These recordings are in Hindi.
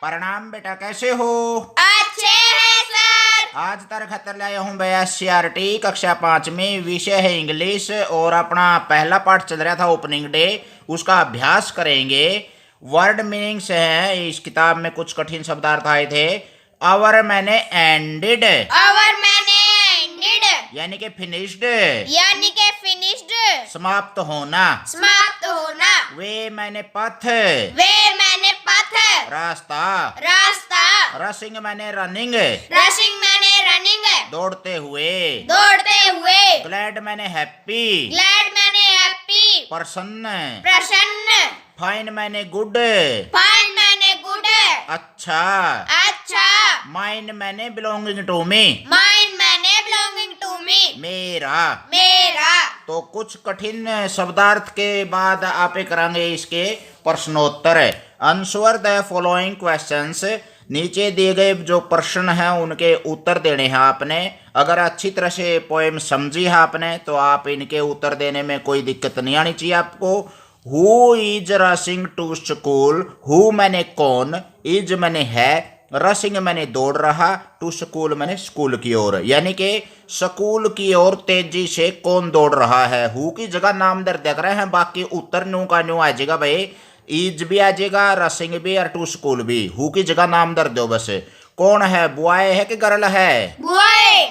प्रणाम बेटा, कैसे हो? अच्छे हैं सर। आज तरखतर लाया हूँ भैया CRT कक्षा 5 में, विषय है इंग्लिश और अपना पहला पाठ चल रहा था ओपनिंग डे, उसका अभ्यास करेंगे। वर्ड मीनिंग्स है, इस किताब में कुछ कठिन शब्दार्थ आए थे। अवर मैंने एंडेड यानी कि फिनिश्ड यानी के फिनिश्ड समाप्त होना। समाप्त होना। वे मैंने पथ वे मैंने पथ रास्ता। रास्ता। रसिंग मैंने रनिंग रशिंग मैंने रनिंग दौड़ते हुए। दौड़ते हुए। ग्लैड मैंने हैप्पी ग्लैड मैंने हैप्पी प्रसन्न। प्रसन्न। फाइन मैंने गुड फाइन मैंने गुड अच्छा। अच्छा। माइन मैंने बिलोंगिंग टू मी माइन मैंने बिलोंगिंग टू मी मेरा। मेरा। तो कुछ कठिन शब्दार्थ के बाद आप करेंगे इसके प्रश्नोत्तर। आंसर द फॉलोइंग क्वेश्चंस, नीचे दिए गए जो प्रश्न हैं उनके उत्तर देने हैं आपने। अगर अच्छी तरह से पोएम समझी है आपने तो आप इनके उत्तर देने में कोई दिक्कत नहीं आनी चाहिए आपको। Who is rushing to school, who मैंने कौन, इज मैंने है, रशिंग मैंने दौड़ रहा, टू स्कूल मैंने स्कूल की ओर, यानी कि स्कूल की ओर तेजी से कौन दौड़ रहा है। हु की जगह नाम दर देख रहे हैं, बाकी उत्तर न्यू का न्यू आ जाएगा भाई। इज भी आ जाएगा, रशिंग भी और टू स्कूल भी। हु की जगह नाम दर दो बस। कौन है, बॉय है कि गर्ल है? Boy.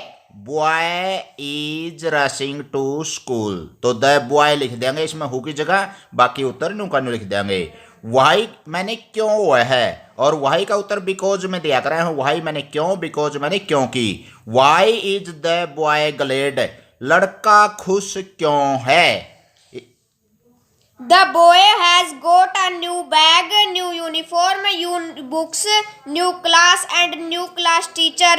Boy is rushing to school, तो द बॉय लिख देंगे इसमें हु की जगह, बाकी उत्तर न्यू का न्यू लिख देंगे। वाई मैंने क्यों हुआ है, और वाई का उत्तर बिकॉज में दिया कर रहे हैं। वाई मैंने क्यों, बिकॉज मैंने क्योंकि। Why is the boy glad, लड़का खुश क्यों है। The boy has got a new bag, new uniform, new books, new class and new class teacher.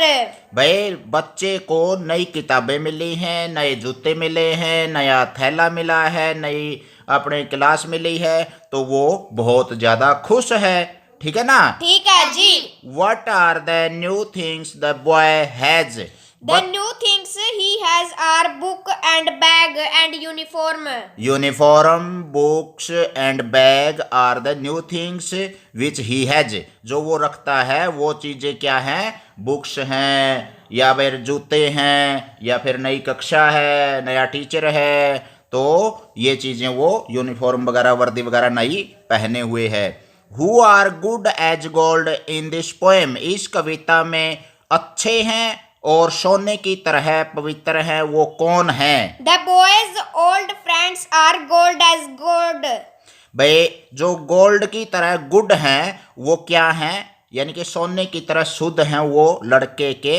भाई बच्चे को नई किताबें मिली हैं, नए जूते मिले हैं, नया थैला मिला है, नई अपने क्लास मिली है, तो वो बहुत ज्यादा खुश है। ठीक है ना? ठीक है जी। What are the new things the boy has? The new things he has are book and bag and uniform. Uniform, books and bag are the new things which he has. जो वो रखता है वो चीजें क्या हैं? बुक्स हैं, या फिर जूते हैं, या फिर नई कक्षा है, नया टीचर है। तो ये चीजें वो यूनिफॉर्म वगैरह, वर्दी वगैरह नई पहने हुए है। Who are good as gold in this poem? इस कविता में अच्छे हैं और सोने की तरह पवित्र हैं, वो कौन हैं? The boy's old friends are gold as gold. भाई जो गोल्ड की तरह गुड हैं वो क्या हैं, यानी कि सोने की तरह शुद्ध हैं, वो लड़के के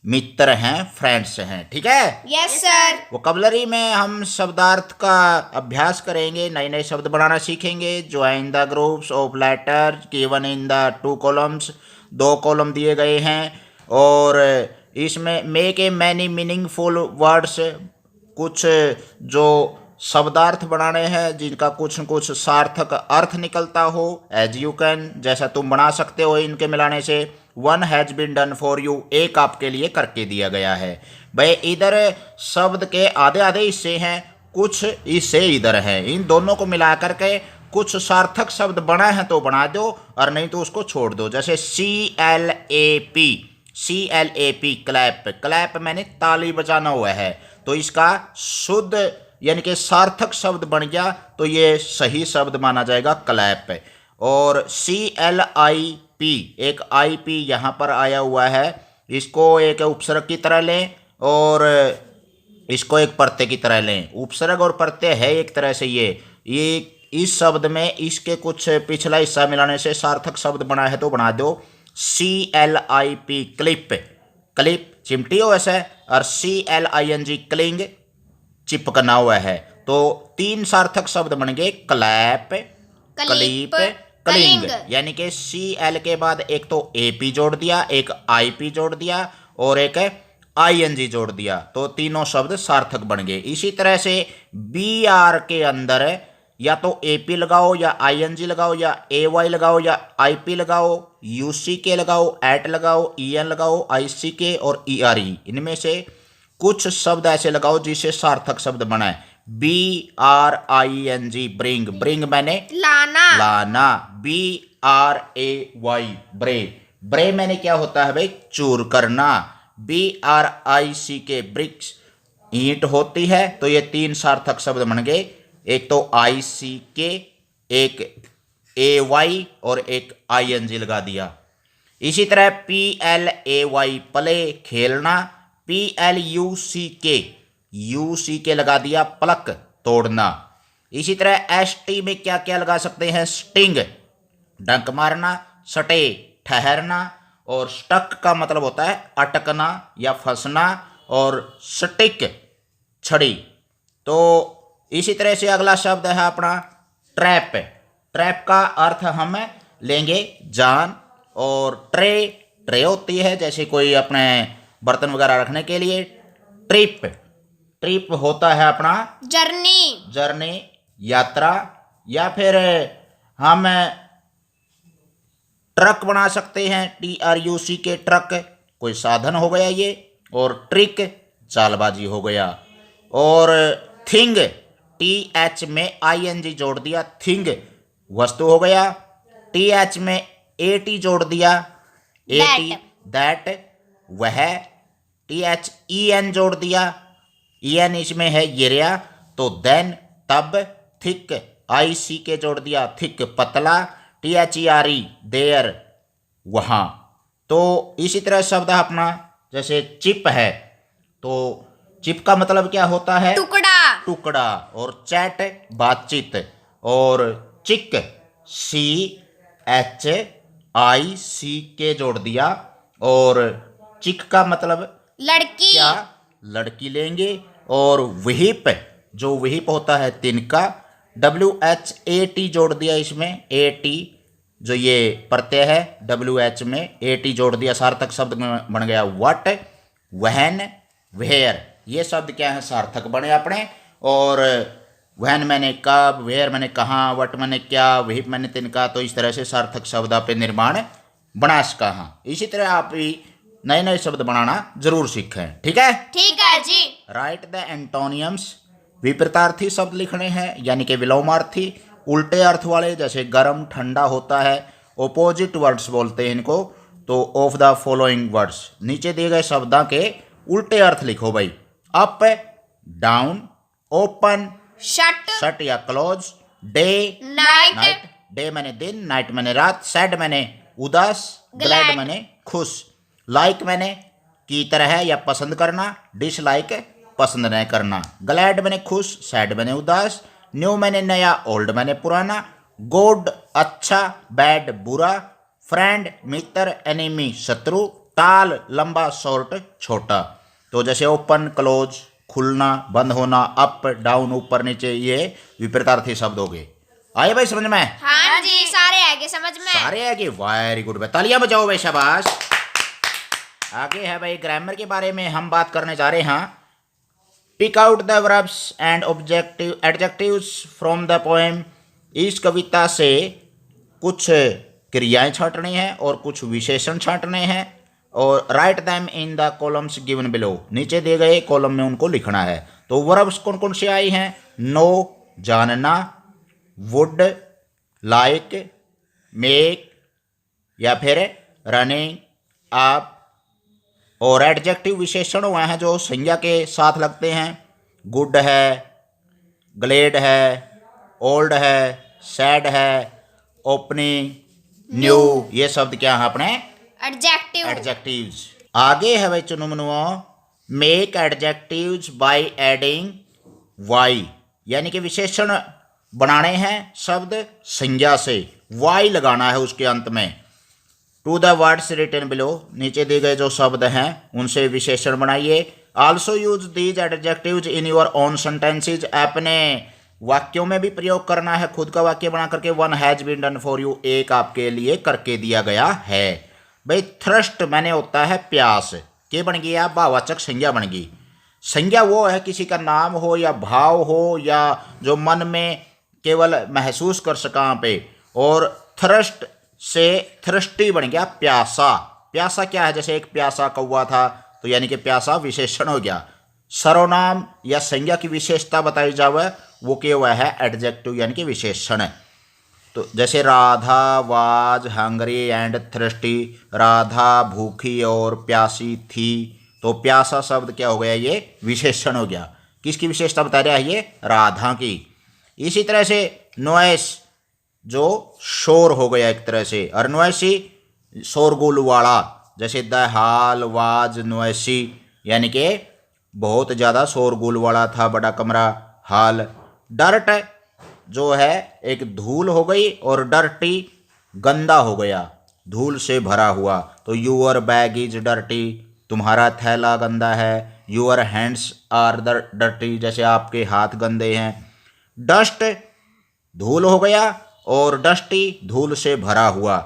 मित्र हैं, फ्रेंड्स हैं। ठीक है? Yes sir. वोकैबुलरी में हम शब्दार्थ का अभ्यास करेंगे, नए नए शब्द बनाना सीखेंगे। Join the groups of letter given in the 2 columns, 2 column दिए गए हैं, और इसमें make a many meaningful words, कुछ जो शब्दार्थ बनाने हैं जिनका कुछ न कुछ सार्थक अर्थ निकलता हो। एज यू कैन, जैसा तुम बना सकते हो इनके मिलाने से। One has been done for you, एक आपके लिए करके दिया गया है। भाई इधर शब्द के आधे आधे हिस्से हैं, कुछ हिस्से इधर हैं, इन दोनों को मिला करके कुछ सार्थक शब्द बना है तो बना दो, और नहीं तो उसको छोड़ दो। जैसे CLAP क्लैप, क्लैप मैंने ताली बजाना हुआ है, तो इसका शुद्ध यानी कि सार्थक शब्द बन गया, तो ये सही शब्द माना जाएगा क्लैप। और CLIP, एक IP यहाँ पर आया हुआ है, इसको एक उपसर्ग की तरह लें और इसको एक प्रत्यय की तरह लें। उपसर्ग और प्रत्यय है एक तरह से ये इस शब्द में इसके कुछ पिछला हिस्सा मिलाने से सार्थक शब्द बना है तो बना दो। CLIP क्लिप, क्लिप चिमटी हो ऐसा, और CLING क्लिंग, चिपकना हुआ है। तो 3 सार्थक शब्द बन गए, क्लैप, क्लिप, क्लिंग। यानी कि CL के बाद एक तो AP जोड़ दिया, एक IP जोड़ दिया और एक ING जोड़ दिया, तो तीनों शब्द सार्थक बन गए। इसी तरह से BR के अंदर या तो AP लगाओ, या ING लगाओ, या AY लगाओ, या IP लगाओ, UCK लगाओ, AT लगाओ, EN लगाओ, ICK और ERE, इनमें से कुछ शब्द ऐसे लगाओ जिससे सार्थक शब्द बनाए। BRING ब्रिंग, ब्रिंग मैंने लाना, लाना। BRING BRAY, ब्रे। ब्रे मैंने क्या होता है भाई, चूर करना। BRICK, ब्रिक्स, ईंट होती है। तो ये तीन सार्थक शब्द बन गए, एक तो ICK, एक AY और एक ING लगा दिया। इसी तरह PLAY, प्ले, खेलना। PLUCK लगा दिया, प्लक, तोड़ना। इसी तरह ST में क्या क्या लगा सकते हैं, स्टिंग, डंक मारना। सटे, ठहरना। और स्टक का मतलब होता है अटकना या फंसना। और स्टिक, छड़ी। तो इसी तरह से अगला शब्द है अपना ट्रैप। ट्रैप का अर्थ हम लेंगे जान। और ट्रे होती है जैसे कोई अपने बर्तन वगैरह रखने के लिए। ट्रिप होता है अपना जर्नी, यात्रा। या फिर हम ट्रक बना सकते हैं, TRUCK, ट्रक, कोई साधन हो गया ये। और ट्रिक, चालबाजी हो गया। और थिंग, TH में ING जोड़ दिया, थिंग, वस्तु हो गया। TH में AT जोड़ दिया, AT, दैट, वह। THEN जोड़ दिया, EN इसमें है येरिया, तो देन, तब। थिक, ICK जोड़ दिया, थिक, पतला। THERE, देयर, वहाँ। तो इसी तरह शब्द है अपना जैसे चिप है, तो चिप का मतलब क्या होता है, टुकड़ा। और चैट, बातचीत। और चिक, CHICK जोड़ दिया। और चिक का मतलब लड़की, क्या, लड़की लेंगे। और विहिप, जो विहिप होता है तिनका, WHAT जोड़ दिया इसमें, AT जो ये प्रत्यय है, WH में AT जोड़ दिया, सार्थक शब्द बन गया वट, वहन, वेयर। ये शब्द क्या है, सार्थक बने अपने। और वहन मैंने कब, वेयर मैंने कहाँ, वट मैंने क्या, विहिप मैंने तिनका। तो इस तरह से सार्थक शब्द आप निर्माण बना सका। हाँ, इसी तरह आप भी नए नए शब्द बनाना जरूर सीखें। ठीक है जी। राइट द एंटोनियम्स, विपरीतार्थी शब्द लिखने हैं, यानी कि विलोमार्थी, उल्टे अर्थ वाले, जैसे गर्म, ठंडा होता है। ओपोजिट वर्ड्स बोलते हैं इनको। तो ऑफ द फॉलोइंग वर्ड्स, नीचे दिए गए शब्दों के उल्टे अर्थ लिखो भाई। अप, डाउन, ओपन, शट या क्लोज, डे, नाइट, डे मैंने दिन, नाइट मैंने रात, सैड मैंने उदास, ग्लैड मैंने खुश, लाइक मैंने की तरह या पसंद करना, डिसलाइक पसंद न करना, ग्लैड मैंने खुश, सैड मैंने उदास, न्यू मैंने नया, ओल्ड मैंने पुराना, गुड अच्छा, बैड बुरा, फ्रेंड मित्र, एनिमी शत्रु, टाल लंबा, शॉर्ट छोटा। तो जैसे ओपन, क्लोज, खुलना, बंद होना, अप डाउन, ऊपर नीचे, ये विपरीतार्थी शब्द हो गए। आए भाई समझ में? हाँ जी, सारे आगे समझ में, सारे आगे, वेरी गुड भाई, तालियां बजाओ भाई, शाबाश। आगे है भाई ग्रामर के बारे में हम बात करने जा रहे हैं। Pick out the verbs and objective adjectives from the poem. इस कविता से कुछ क्रियाएं छांटनी हैं और कुछ विशेषण छांटने हैं। और right them in the columns given below, नीचे दिए गए कॉलम में उनको लिखना है। तो वर्ब्स कौन कौन से आई हैं? नो, जानना, वुड, लाइक, मेक या फिर रनिंग, आप। और एडजेक्टिव विशेषण हुए हैं जो संज्ञा के साथ लगते हैं। गुड है, ग्लेड है, ओल्ड है, सैड है, ओपनिंग, न्यू, ये शब्द क्या है अपने एडजेक्टिव्स। आगे है भाई चुनु मनुओ, make adjectives by adding Y, यानी कि विशेषण बनाने हैं शब्द संज्ञा से, वाई लगाना है उसके अंत में। To the words written below, नीचे दिए गए जो शब्द हैं उनसे विशेषण बनाइए। Also use these adjectives in your own sentences, अपने वाक्यों में भी प्रयोग करना है, खुद का वाक्य बना करके। One has been done for you, एक आपके लिए करके दिया गया है। भाई थ्रस्ट मैंने होता है प्यास, के बन गया भाववाचक संज्ञा बन गई। संज्ञा वो है किसी का नाम हो या भाव हो या जो मन में केवल महसूस कर सका पे। और थ्रस्ट से थ्रस्टी बन गया प्यासा। प्यासा क्या है? जैसे एक प्यासा कौवा था, तो यानी कि प्यासा विशेषण हो गया। सर्वनाम या संज्ञा की विशेषता बताई जावे वो क्या हुआ है एडजेक्टिव यानी कि विशेषण। तो जैसे Radha was hungry and thirsty, Radha भूखी और प्यासी थी। तो प्यासा शब्द क्या हो गया, ये विशेषण हो गया। किसकी विशेषता बता रहा है, ये राधा की। इसी तरह से नॉइस जो शोर हो गया एक तरह से, और नॉइसी शोरगुल वाला, जैसे द हाल वाज नॉइसी, यानी कि बहुत ज़्यादा शोरगुल वाला था बड़ा कमरा हाल। डर्ट जो है एक धूल हो गई, और डर्टी गंदा हो गया, धूल से भरा हुआ। तो यूअर बैग इज डर्टी, तुम्हारा थैला गंदा है। यूअर हैंड्स आर डर्टी, जैसे आपके हाथ गंदे हैं। डस्ट धूल हो गया, और डस्टी धूल से भरा हुआ।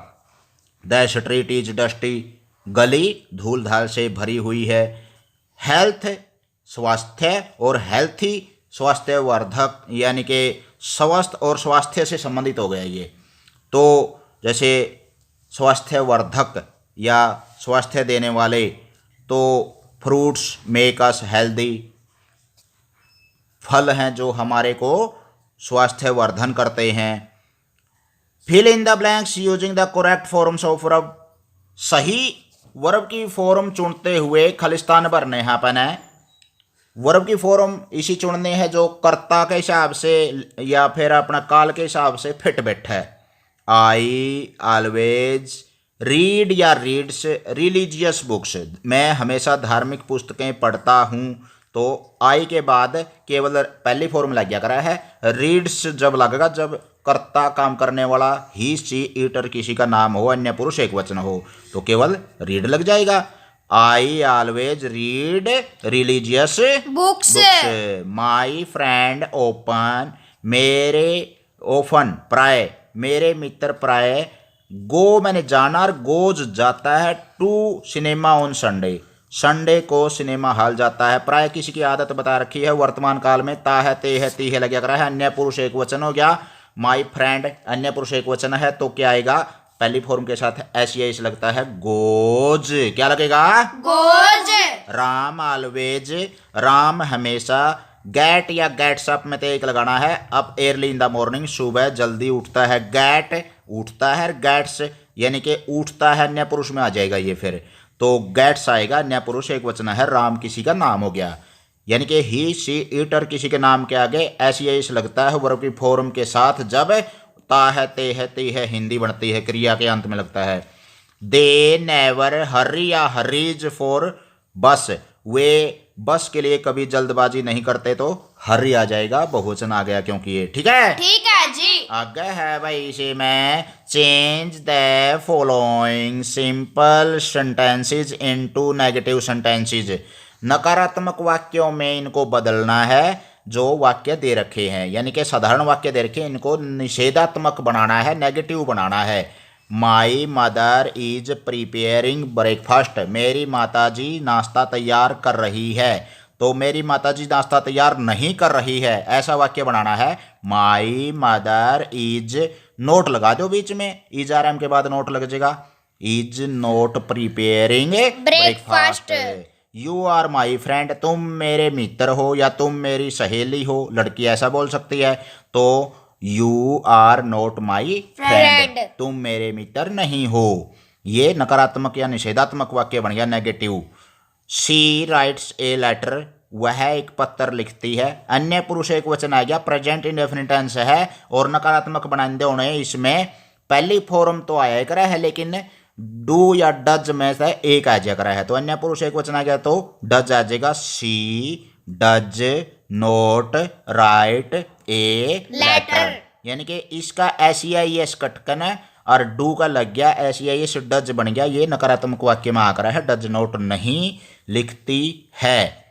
द स्ट्रीट इज डस्टी, गली धूल धाल से भरी हुई है। हेल्थ स्वास्थ्य, और हेल्थी स्वास्थ्यवर्धक, यानी कि स्वस्थ और स्वास्थ्य से संबंधित हो गया ये। तो जैसे स्वास्थ्यवर्धक या स्वास्थ्य देने वाले, तो फ्रूट्स मेक अस हेल्दी, फल हैं जो हमारे को स्वास्थ्यवर्धन करते हैं। Fill in the blanks using the correct forms of verb, सही वर्ब की फॉर्म चुनते हुए खालिस्तान भरने हैं अपन है। वर्ब की फॉर्म इसी चुनने हैं जो कर्ता के हिसाब से या फिर अपना काल के हिसाब से फिट बैठा है। आई ऑलवेज रीड या रीड्स रिलीजियस बुक्स, मैं हमेशा धार्मिक पुस्तकें पढ़ता हूँ। तो आई के बाद केवल पहली फॉर्म लग गया करा है। रीड्स जब लगेगा जब कर्ता काम करने वाला ही सी ईटर किसी का नाम हो, अन्य पुरुष एक वचन हो, तो केवल रीड लग जाएगा। I always read religious books. My friend open, मेरे ओफन प्राय, मेरे मित्र प्राय। गो मैंने जाना, और गोज जाता है to cinema on Sunday, Sunday को सिनेमा हॉल जाता है। प्राय किसी की आदत बता रखी है। वर्तमान काल में ता है, ते है, ती है लग रहा है। अन्य पुरुष एक वचन हो गया। माई फ्रेंड अन्य पुरुष एक वचन है, तो क्या आएगा, पहली फॉर्म के साथ एस या इस लगता है, गोज। क्या लगेगा, गोज। राम ऑलवेज, राम हमेशा। गेट या गेट्स अप में तो एक लगाना है। अब एयरली इन द मॉर्निंग, सुबह जल्दी उठता है। गेट उठता है, गेट्स यानी कि उठता है, अन्य पुरुष में आ जाएगा ये फिर। तो गेट्स आएगा, अन्य पुरुष एक वचन है। राम किसी का नाम हो गया, यानी कि ही सी ईटर किसी के नाम के आगे एस या इस लगता है वर्ब की फॉर्म के साथ। जब ता है, ते है, ती है हिंदी बनती है, क्रिया के अंत में लगता है। दे नेवर हरी या हरीज फॉर बस, वे बस के लिए कभी जल्दबाजी नहीं करते। तो हरी आ जाएगा, बहुवचन आ गया क्योंकि ये। ठीक है, ठीक है जी। आगे है भाई इसे में, change the following simple sentences into negative sentences, नकारात्मक वाक्यों में इनको बदलना है जो वाक्य दे रखे हैं, यानी कि साधारण वाक्य दे रखे हैं, इनको निषेधात्मक बनाना है, नेगेटिव बनाना है। My mother is preparing breakfast, मेरी माताजी नाश्ता तैयार कर रही है। तो मेरी माताजी नाश्ता तैयार नहीं कर रही है, ऐसा वाक्य बनाना है। माई मदर इज, नोट लगा दो बीच में, इज आर एम के बाद नोट लग जाएगा। Is not preparing breakfast. You are my friend, तुम मेरे मित्र हो या तुम मेरी सहेली हो, लड़की ऐसा बोल सकती है। तो you are not my friend, तुम मेरे मित्र नहीं हो। ये नकारात्मक या निषेधात्मक वाक्य बन गया, negative. She writes a letter, वह एक पत्र लिखती है। अन्य पुरुष एक वचन आ गया, प्रेजेंट इंडेफिनिट टेंस है, और नकारात्मक बनाने होने इसमें पहली फॉर्म तो आया कर है, लेकिन डू या डज में से एक आ जाएगा है। तो अन्य पुरुष एक वचन आ गया तो डज आ जाएगा। She does not write a letter, यानी कि इसका एस कटकन है और डू का लग गया एस डज बन गया। ये नकारात्मक वाक्य में आकर है, डज नोट नहीं लिखती है।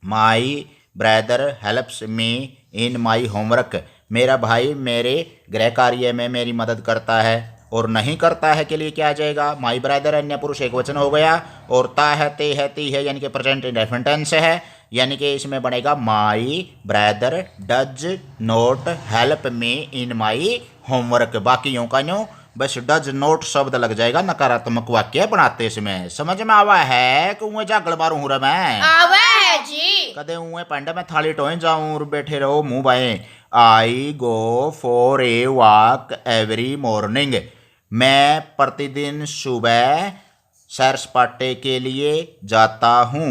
My brother helps me in my homework, मेरा भाई मेरे गृह कार्य में मेरी मदद करता है। और नहीं करता है के लिए क्या आ जाएगा, माई ब्रदर अन्य पुरुष एक वचन हो गया, और ता है, ते है, ती है, यानी कि प्रेजेंट इंडेफिनिट टेंस है, यानी कि इसमें बनेगा my brother does note help me in my homework. बाकियों का यूँ बस डज नोट शब्द लग जाएगा, नकारात्मक वाक्य बनाते इसमें। समझ में आवा है कि उन्हें जागल मारूं हूँ मैं, आवा है जी। कदे उन्हें पंडे में थाली टोए जाऊं और बैठे रहो मुंह बाएं। I go for a walk every morning. मैं प्रतिदिन सुबह सैर सपाटे के लिए जाता हूँ।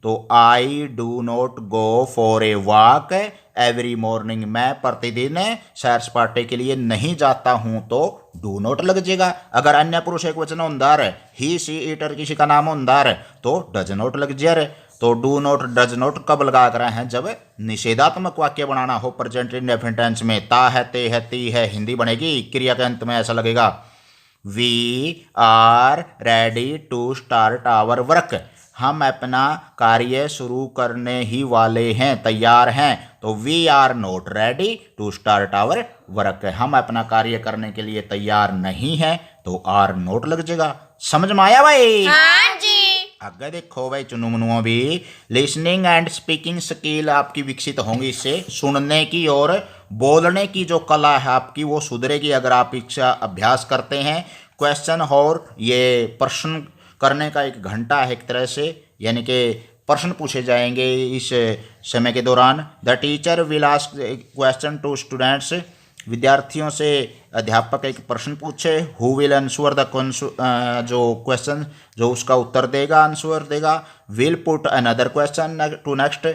तो I do not go for a walk every morning, मैं प्रतिदिन सैर सपाटे के लिए नहीं जाता हूँ, तो डू नॉट लग जाएगा। अगर अन्य पुरुष एक वचन होंदा है, ही सी इट और किसी का नाम होंदा है, तो डज नॉट लग जाए। तो डू नॉट डज नॉट कब लगा कर हैं? जब निषेधात्मक वाक्य बनाना हो प्रेजेंट इंडेफिनिट टेंस में। ता है, ते है, ती है, हिंदी बनेगी। क्रिया के अंत में ऐसा लगेगा, we are ready to start our work, हम अपना कार्य शुरू करने ही वाले हैं, तैयार हैं। तो we are not ready to start our work, हम अपना कार्य करने के लिए तैयार नहीं हैं, तो आर नॉट लग जाएगा। समझ में आया भाई? हाँ जी। आगे देखो भाई चुनु मुनुओं भी, लिसनिंग एंड स्पीकिंग स्किल आपकी विकसित होंगी। इससे सुनने की और बोलने की जो कला है आपकी वो सुधरेगी अगर आप इसका अभ्यास करते हैं। क्वेश्चन और ये प्रश्न करने का एक घंटा है एक तरह से, यानी कि प्रश्न पूछे जाएंगे इस समय के दौरान। The teacher will ask question to students, विद्यार्थियों से अध्यापक एक प्रश्न पूछे। हु विल आंसर द जो क्वेश्चन, जो उसका उत्तर देगा, आंसर देगा। Will put another question to next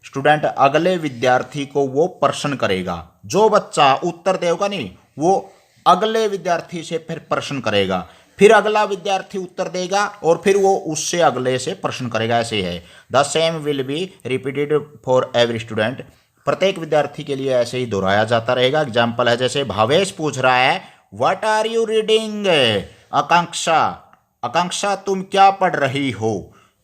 student, अगले विद्यार्थी को वो प्रश्न करेगा। जो बच्चा उत्तर देगा नहीं, वो अगले विद्यार्थी से फिर प्रश्न करेगा, फिर अगला विद्यार्थी उत्तर देगा और फिर वो उससे अगले से प्रश्न करेगा। ऐसे है। The same will be repeated for every student, प्रत्येक विद्यार्थी के लिए ऐसे ही दोहराया जाता रहेगा। एग्जाम्पल है, जैसे भावेश पूछ रहा है व्हाट आर यू रीडिंग, आकांक्षा, आकांक्षा तुम क्या पढ़ रही हो,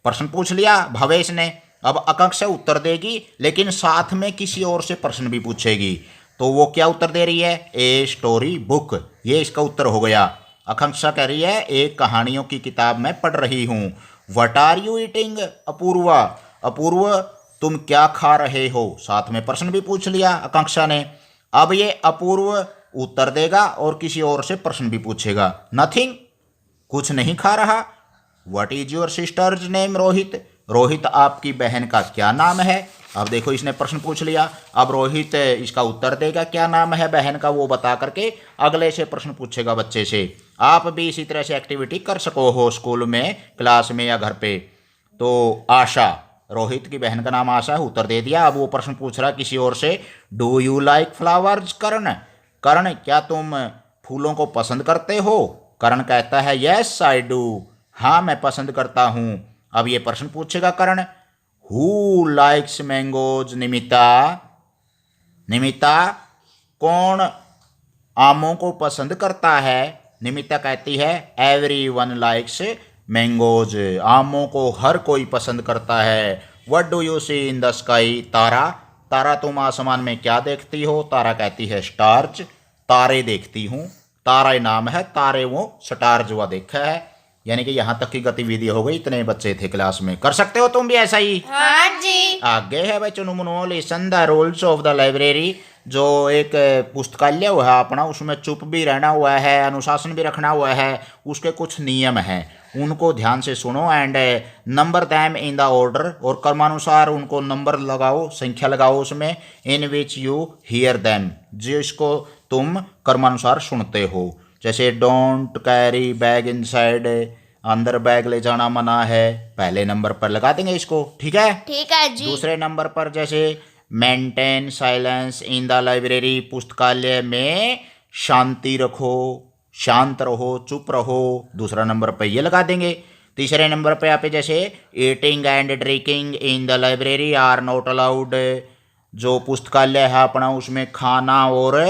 प्रश्न पूछ लिया भावेश ने। अब आकांक्षा उत्तर देगी, लेकिन साथ में किसी और से प्रश्न भी पूछेगी। तो वो क्या उत्तर दे रही है? ए स्टोरी बुक, ये इसका उत्तर हो गया। आकांक्षा कह रही है एक कहानियों की किताब मैं पढ़ रही हूँ। What are you eating, Apoorva, Apurv तुम क्या खा रहे हो, साथ में प्रश्न भी पूछ लिया आकांक्षा ने। अब ये अपूर्व उत्तर देगा और किसी और से प्रश्न भी पूछेगा। नथिंग, कुछ नहीं खा रहा। What is your sisters name, Rohit, Rohit आपकी बहन का क्या नाम है। अब देखो इसने प्रश्न पूछ लिया, अब रोहित इसका उत्तर देगा क्या नाम है बहन का, वो बता करके अगले से प्रश्न पूछेगा बच्चे से। आप भी इसी तरह से एक्टिविटी कर सको हो स्कूल में, क्लास में या घर पे। तो आशा, रोहित की बहन का नाम आशा है, उत्तर दे दिया। अब वो प्रश्न पूछ रहा किसी और से, डू यू लाइक फ्लावर्स करण, करण क्या तुम फूलों को पसंद करते हो। करण कहता है यस आई डू, हाँ मैं पसंद करता हूँ। अब ये प्रश्न पूछेगा Karan, who likes mangoes, Nimita, Nimita कौन आमों को पसंद करता है। निमिता कहती है एवरी वन लाइक्स मैंगोज, आमों को हर कोई पसंद करता है। What do you see in the sky, Tara, Tara तुम आसमान में क्या देखती हो। तारा कहती है स्टार्स, तारे देखती हूँ। तारा नाम है, तारे वो स्टार्स हुआ देखा है। यानी कि यहाँ तक की गतिविधि हो गई, इतने बच्चे थे क्लास में। कर सकते हो तुम भी ऐसा ही? हाँ जी। आगे है भाई Chunu Munu, listen the rules of the library, जो एक पुस्तकालय हुआ है अपना, उसमें चुप भी रहना हुआ है, अनुशासन भी रखना हुआ है, उसके कुछ नियम हैं, उनको ध्यान से सुनो। And number them in the order, और क्रमानुसार उनको नंबर लगाओ, संख्या लगाओ उसमें। इन विच यू हियर दैम, जिसको तुम क्रमानुसार सुनते हो। जैसे डोंट कैरी बैग इनसाइड, अंदर बैग ले जाना मना है, पहले नंबर पर लगा देंगे इसको, ठीक है? ठीक है जी। दूसरे नंबर पर जैसे maintain silence in the library, पुस्तकालय में शांति रखो, शांत रहो, चुप रहो, दूसरा नंबर पर ये लगा देंगे। तीसरे नंबर पे आप जैसे eating and drinking in the library are not allowed, जो पुस्तकालय है अपना उसमें खाना और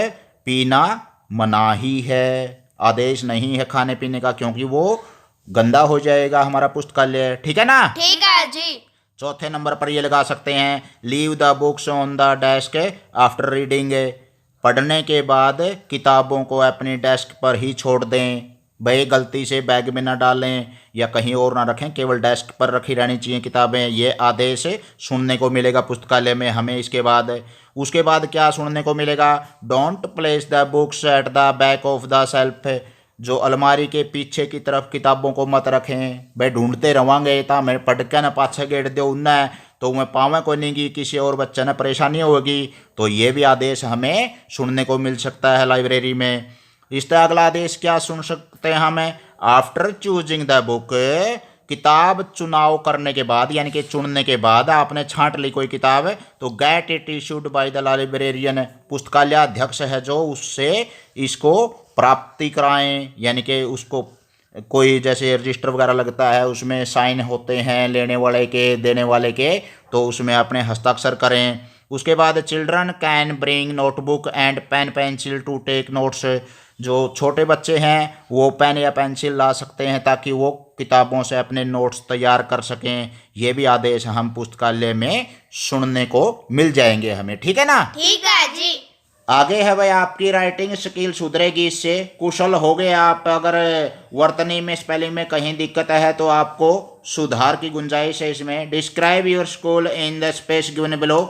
पीना मनाही है, आदेश नहीं है खाने पीने का, क्योंकि वो गंदा हो जाएगा हमारा पुस्तकालय, ठीक है ना? ठीक है जी। चौथे नंबर पर ये लगा सकते हैं leave the books on the desk after reading, पढ़ने के बाद किताबों को अपनी डेस्क पर ही छोड़ दें। भाई गलती से बैग में ना डालें या कहीं और ना रखें, केवल डेस्क पर रखी रहनी चाहिए किताबें। ये आदेश सुनने को मिलेगा पुस्तकालय में हमें। उसके बाद क्या सुनने को मिलेगा? Don't place the books at the back of the self, जो अलमारी के पीछे की तरफ किताबों को मत रखें। भाई ढूंढते रहोगे तो हमें पढ़ के ना पाछे गेट दो उन्हें, तो मैं पावे को नहीं कि किसी और बच्चे ने परेशानी होगी, तो ये भी आदेश हमें सुनने को मिल सकता है लाइब्रेरी में। इस तरह अगला आदेश क्या सुन सकते हैं हमें, आफ्टर चूजिंग द बुक, किताब चुनाव करने के बाद यानी कि चुनने के बाद आपने छांट ली कोई किताब, तो get it issued by the librarian, पुस्तकालय अध्यक्ष है जो, उससे इसको प्राप्ति कराएं, यानी कि उसको कोई जैसे रजिस्टर वगैरह लगता है उसमें साइन होते हैं लेने वाले के देने वाले के, तो उसमें अपने हस्ताक्षर करें। उसके बाद children can bring notebook and pen pencil to take notes, जो छोटे बच्चे हैं वो पेन या पेंसिल ला सकते हैं ताकि वो किताबों से अपने नोट्स तैयार कर सकें। ये भी आदेश हम पुस्तकालय में सुनने को मिल जाएंगे हमें, ठीक है ना। ठीक है जी। आगे है भाई आपकी राइटिंग स्किल सुधरेगी, इससे कुशल हो गए आप। अगर वर्तनी में स्पेलिंग में कहीं दिक्कत है तो आपको सुधार की गुंजाइश है इसमें। Describe your school in the space given below,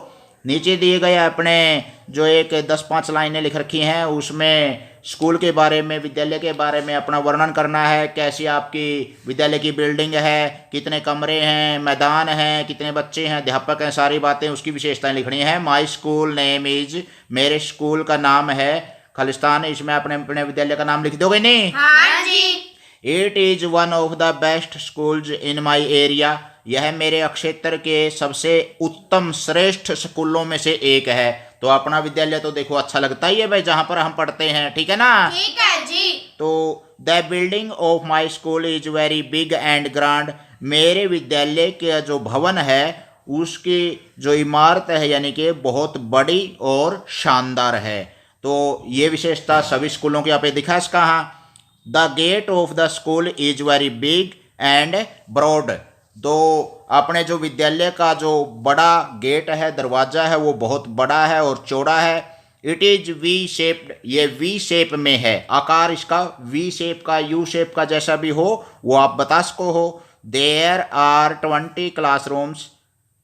नीचे दिए गए अपने जो एक 10-5 लाइनें लिख रखी हैं उसमें स्कूल के बारे में, विद्यालय के बारे में अपना वर्णन करना है। कैसी आपकी विद्यालय की बिल्डिंग है, कितने कमरे हैं, मैदान हैं, कितने बच्चे हैं, अध्यापक हैं, सारी बातें उसकी विशेषताएं लिखनी है। माई स्कूल नेम इज, मेरे स्कूल का नाम है खालिस्तान, इसमें अपने अपने विद्यालय का नाम लिख दोगे नहीं। हाँ जी। It is one of the best schools in my area, यह मेरे क्षेत्र के सबसे उत्तम श्रेष्ठ स्कूलों में से एक है। तो अपना विद्यालय तो देखो अच्छा लगता ही है भाई जहां पर हम पढ़ते हैं, ठीक है ना। ठीक है जी। तो the building of my school is very big and grand, मेरे विद्यालय के जो भवन है उसकी जो इमारत है यानी कि बहुत बड़ी और शानदार है। तो ये विशेषता सभी स्कूलों के यहाँ पे दिखा इसका। हाँ, the gate of the school is very big and broad, तो अपने जो विद्यालय का जो बड़ा गेट है, दरवाजा है, वो बहुत बड़ा है और चौड़ा है। इट इज वी शेप्ड, ये वी शेप में है, आकार इसका वी शेप का, यू शेप का जैसा भी हो वो आप बता सको हो। देयर आर 20 क्लासरूम्स,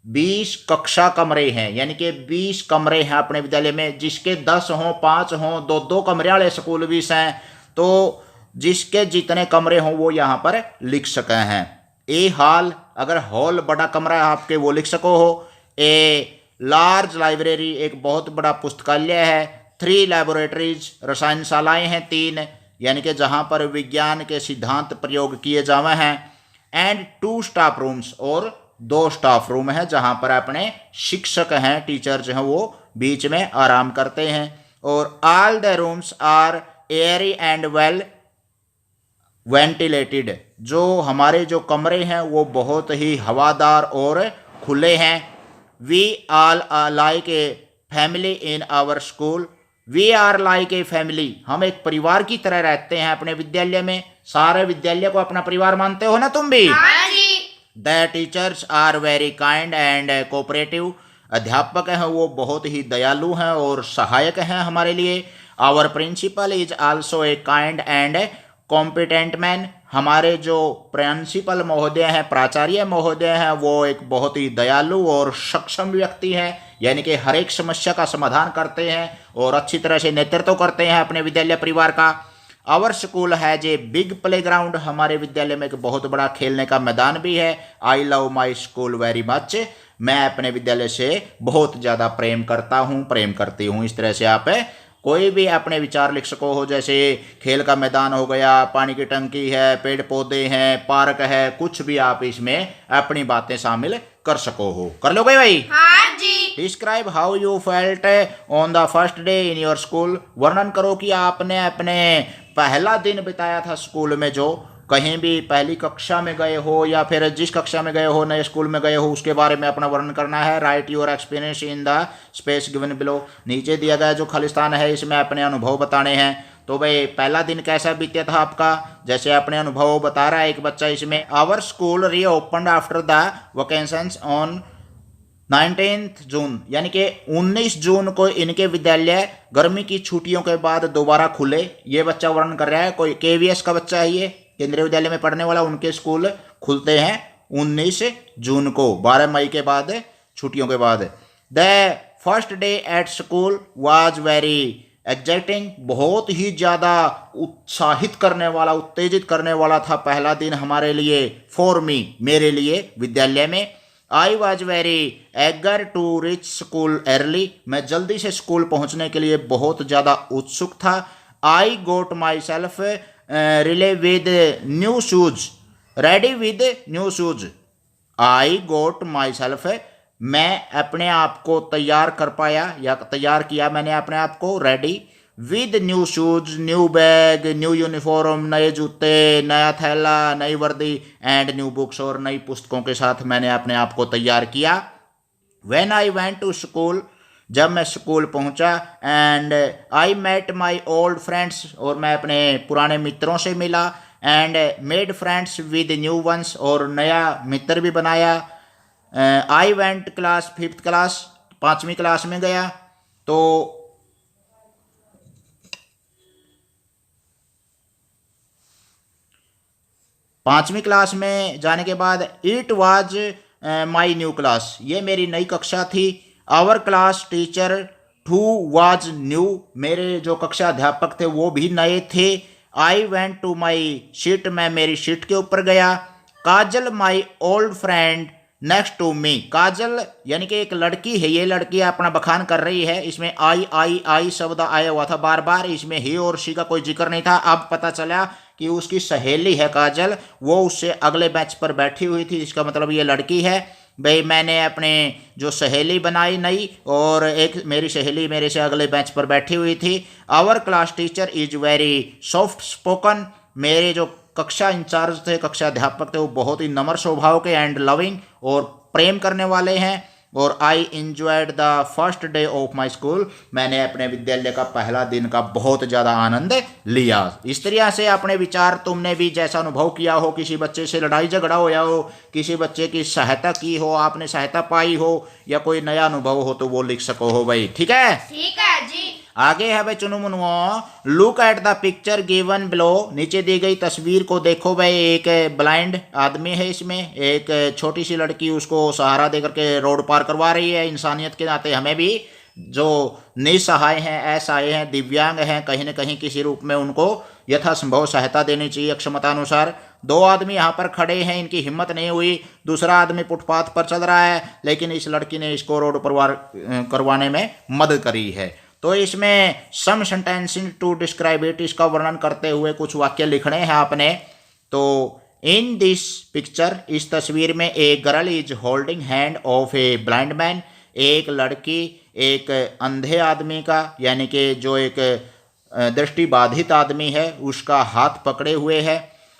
20 कक्षा कमरे हैं, यानी कि 20 कमरे हैं अपने विद्यालय में। जिसके 10 हों, 5 हों, 2-2 कमरे वाले स्कूल भी हैं, तो जिसके जितने कमरे हों वो यहाँ पर लिख सके हैं। ए हॉल, अगर हॉल बड़ा कमरा है आपके वो लिख सको हो। ए लार्ज लाइब्रेरी, एक बहुत बड़ा पुस्तकालय है। 3 लैबोरेटरीज, रसायनशालाएं हैं 3, यानी कि जहाँ पर विज्ञान के सिद्धांत प्रयोग किए जावे हैं। एंड 2 स्टाफ रूम्स, और 2 स्टाफ रूम है जहाँ पर अपने शिक्षक हैं, टीचर्स हैं, वो बीच में आराम करते हैं। और all the rooms are airy and well ventilated, जो हमारे जो कमरे हैं वो बहुत ही हवादार और खुले हैं। We all like a family in our school, we are like a family, हम एक परिवार की तरह रहते हैं अपने विद्यालय में। सारे विद्यालय को अपना परिवार मानते हो ना तुम भी। हाँ जी। The teachers are very kind and cooperative, अध्यापक हैं वो बहुत ही दयालु हैं और सहायक हैं हमारे लिए। Our principal is also a kind and competent man, हमारे जो प्रिंसिपल महोदय हैं, प्राचार्य महोदय हैं, वो एक बहुत ही दयालु और सक्षम व्यक्ति हैं, यानी कि हर एक समस्या का समाधान करते हैं और अच्छी तरह से नेतृत्व करते हैं अपने विद्यालय परिवार का। आवर स्कूल है जे बिग प्लेग्राउंड, हमारे विद्यालय में एक बहुत बड़ा खेलने का मैदान भी है। I love my school very much, मैं अपने विद्यालय से बहुत ज़्यादा प्रेम करता हूँ, प्रेम करती हूँ। इस तरह से आप कोई भी अपने विचार लिख सको हो, जैसे खेल का मैदान हो गया, पानी की टंकी है, पेड़ पौधे हैं, पार्क है, कुछ भी आप इसमें अपनी बातें शामिल कर सको हो। कर लोगे भाई। हाँ जी। Describe how you felt on the first day in your school, वर्णन करो कि आपने अपने पहला दिन बिताया था स्कूल में, जो कहीं भी पहली कक्षा में गए हो या फिर जिस कक्षा में गए हो, नए स्कूल में गए हो, उसके बारे में अपना वर्णन करना है। Right your experience in the space given below, नीचे दिया गया जो खालिस्तान है इसमें अपने अनुभव बताने हैं। तो भाई पहला दिन कैसा बीता था आपका, जैसे अपने अनुभव बता रहा है एक बच्चा इसमें। आवर स्कूल री ओपन आफ्टर द वैकेंशंस ऑन 19 जून, यानी कि 19 जून को इनके विद्यालय गर्मी की छुट्टियों के बाद दोबारा खुले। ये बच्चा वर्णन कर रहा है, कोई केवीएस का बच्चा है, ये केंद्रीय विद्यालय में पढ़ने वाला। उनके स्कूल खुलते हैं 19 जून को, 12 मई के बाद, छुट्टियों के बाद। The first day at school was very exciting, बहुत ही ज़्यादा उत्साहित करने वाला, उत्तेजित करने वाला था पहला दिन हमारे लिए। फॉर मी, मेरे लिए विद्यालय में। I was very eager to reach school early, मैं जल्दी से स्कूल पहुंचने के लिए बहुत ज़्यादा उत्सुक था। I got myself ready with new shoes, ready with new shoes. I got myself, मैं अपने आप को तैयार कर पाया या तैयार किया मैंने अपने आप को, ready with new shoes, new bag, new uniform, नए जूते, नया थैला, नई वर्दी एंड न्यू बुक्स, और नई पुस्तकों के साथ मैंने अपने आप को तैयार किया। When I went to school, जब मैं स्कूल पहुंचा। And I met my old friends, और मैं अपने पुराने मित्रों से मिला। And made friends with new ones, और नया मित्र भी बनाया। I went class 5th class, 5वीं क्लास में गया। तो 5वीं क्लास में जाने के बाद it was my new class, ये मेरी नई कक्षा थी। Our class teacher too was new, मेरे जो कक्षा अध्यापक थे वो भी नए थे। I went to my seat, मैं मेरी सीट के ऊपर गया। Kajal my old friend next to me, Kajal यानी कि एक लड़की है, ये लड़की अपना बखान कर रही है। इसमें आई आई आई शब्द आया हुआ था बार बार, इसमें ही और शी का कोई जिक्र नहीं था। अब पता चला कि उसकी सहेली है काजल, वो उससे अगले बेंच पर बैठी हुई थी, इसका मतलब ये लड़की है। भाई मैंने अपने जो सहेली बनाई नई, और एक मेरी सहेली मेरे से अगले बेंच पर बैठी हुई थी। Our class teacher is very soft spoken, मेरे जो कक्षा इंचार्ज थे, कक्षा अध्यापक थे, वो बहुत ही नम्र स्वभाव के एंड लविंग, और प्रेम करने वाले हैं। और I enjoyed the first day of my school, मैंने अपने विद्यालय का पहला दिन का बहुत ज़्यादा आनंद लिया। इस तरह से अपने विचार, तुमने भी जैसा अनुभव किया हो, किसी बच्चे से लड़ाई झगड़ा होया हो, किसी बच्चे की सहायता की हो, आपने सहायता पाई हो, या कोई नया अनुभव हो, तो वो लिख सको हो भाई। ठीक है, ठीक है जी। आगे है भाई चुनु मुनुओ, look at the picture given below, नीचे दी गई तस्वीर को देखो भाई। एक ब्लाइंड आदमी है, इसमें एक छोटी सी लड़की उसको सहारा देकर के रोड पार करवा रही है। इंसानियत के नाते हमें भी जो निसहाय हैं, असहाय हैं, दिव्यांग हैं, कहीं न कहीं किसी रूप में उनको यथासंभव सहायता देनी चाहिए क्षमता अनुसार। 2 आदमी यहाँ पर खड़े हैं, इनकी हिम्मत नहीं हुई, दूसरा आदमी फुटपाथ पर चल रहा है, लेकिन इस लड़की ने इसको रोड पर करवाने में मदद करी है। तो इसमें सम सेंटेंसिंग टू डिस्क्राइब इट, इसका वर्णन करते हुए कुछ वाक्य लिखने हैं आपने। तो इन दिस पिक्चर, इस तस्वीर में, a girl is holding hand of a blind man, एक लड़की एक अंधे आदमी का, यानी कि जो एक दृष्टिबाधित आदमी है, उसका हाथ पकड़े हुए है।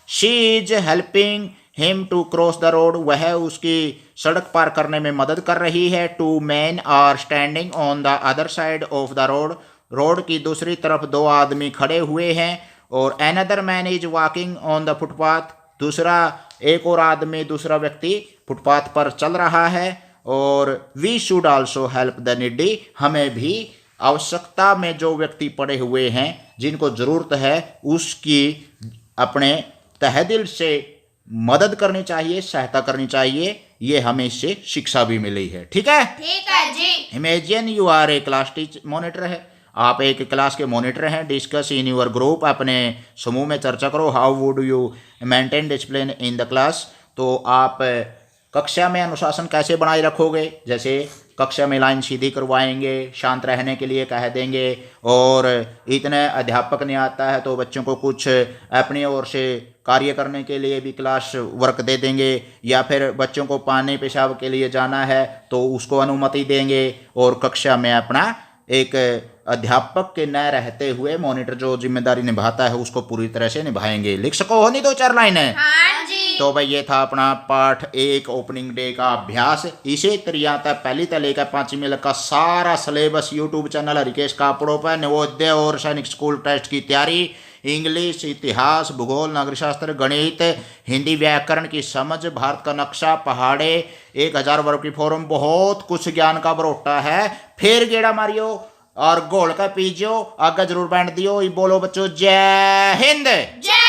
She is helping him to cross the road, वह उसकी सड़क पार करने में मदद कर रही है। 2 men are standing on the other side of the road, road की दूसरी तरफ 2 आदमी खड़े हुए हैं। और another man is walking on the footpath, दूसरा एक और आदमी, दूसरा व्यक्ति फुटपाथ पर चल रहा है। और we should also help the needy, हमें भी आवश्यकता में जो व्यक्ति पड़े हुए हैं, जिनको ज़रूरत है, उसकी अपने तहे दिल से मदद करनी चाहिए, सहायता करनी चाहिए। ये हमें इससे शिक्षा भी मिली है। ठीक है, ठीक है जी। Imagine you are a class monitor है, आप एक क्लास के मॉनिटर हैं। डिस्कस इन योर ग्रुप, अपने समूह में चर्चा करो। How would you maintain discipline in the class, तो आप कक्षा में अनुशासन कैसे बनाए रखोगे। जैसे कक्षा में लाइन सीधी करवाएंगे, शांत रहने के लिए कह देंगे, और इतने अध्यापक नहीं आता है तो बच्चों को कुछ अपनी ओर से कार्य करने के लिए भी क्लास वर्क दे देंगे, या फिर बच्चों को पानी पेशाब के लिए जाना है तो उसको अनुमति देंगे। और कक्षा में अपना एक अध्यापक के न रहते हुए मॉनिटर जो जिम्मेदारी निभाता है उसको पूरी तरह से निभाएंगे। लिख सको हो नहीं 2-4 लाइनें। हाँ जी। तो भाई ये था अपना पाठ 1 ओपनिंग डे का अभ्यास। इसी तरह तक पहली से लेकर 5वीं तक का सारा सिलेबस यूट्यूब चैनल हरिकेश कापड़ों पर, नवोदय और सैनिक स्कूल टेस्ट की तैयारी, इंग्लिश, इतिहास, भूगोल, नागरिक शास्त्र, गणित, हिंदी व्याकरण की समझ, भारत का नक्शा, पहाड़े, 1000 वर्ग की फॉर्म, बहुत कुछ ज्ञान का बरोटा है। फिर गेड़ा मारियो और गोल का पीजियो, आगे जरूर बैंड दियो। बोलो बच्चों, जय हिंद। जय